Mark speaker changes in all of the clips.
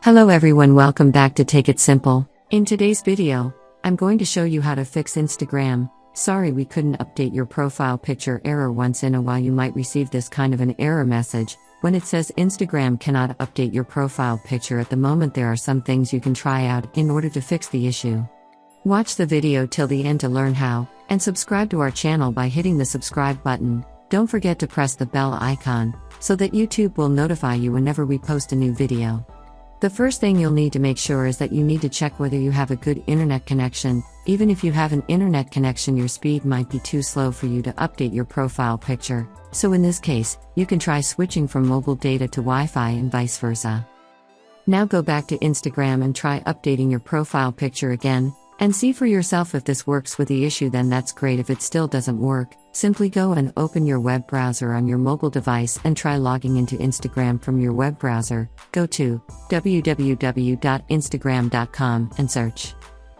Speaker 1: Hello everyone, welcome back to Take It Simple. In today's video, I'm going to show you how to fix Instagram. Sorry we couldn't update your profile picture error. Once in a while you might receive this kind of an error message when it says Instagram cannot update your profile picture. At the moment there are some things you can try out in order to fix the issue. Watch the video till the end to learn how, and subscribe to our channel by hitting the subscribe button. Don't forget to press the bell icon, so that YouTube will notify you whenever we post a new video. The first thing you'll need to make sure is that you need to check whether you have a good internet connection. Even if you have an internet connection, your speed might be too slow for you to update your profile picture. So in this case, you can try switching from mobile data to Wi-Fi and vice versa. Now go back to Instagram and try updating your profile picture again, and see for yourself if this works with the issue. Then that's great. If it still doesn't work, simply go and open your web browser on your mobile device and try logging into Instagram from your web browser. Go to www.instagram.com and search.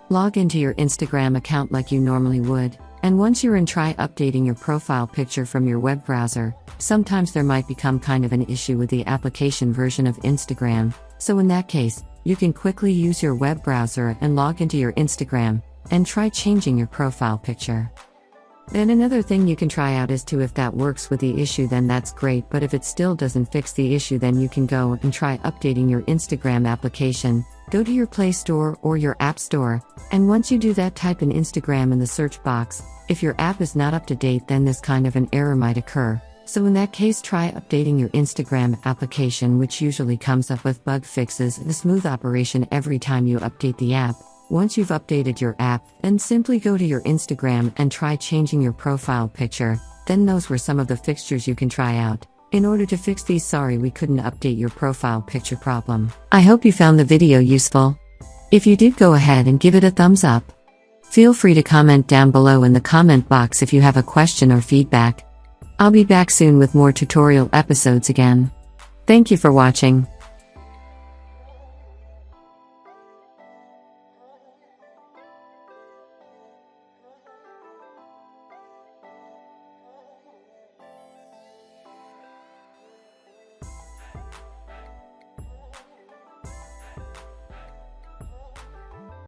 Speaker 1: Log into your Instagram account like you normally would, and once you're in, try updating your profile picture from your web browser. Sometimes there might become kind of an issue with the application version of Instagram, so in that case, you can quickly use your web browser and log into your Instagram, and try changing your profile picture. Then another thing you can try out is to, if that works with the issue, then that's great, but if it still doesn't fix the issue, then you can go and try updating your Instagram application. Go to your Play Store or your App Store, and once you do that, type in Instagram in the search box. If your app is not up to date, then this kind of an error might occur. So in that case, try updating your Instagram application, which usually comes up with bug fixes and a smooth operation every time you update the app. Once you've updated your app, then simply go to your Instagram and try changing your profile picture. Then those were some of the fixtures you can try out in order to fix these sorry we couldn't update your profile picture problem. I hope you found the video useful. If you did, go ahead and give it a thumbs up. Feel free to comment down below in the comment box if you have a question or feedback. I'll be back soon with more tutorial episodes again. Thank you for watching.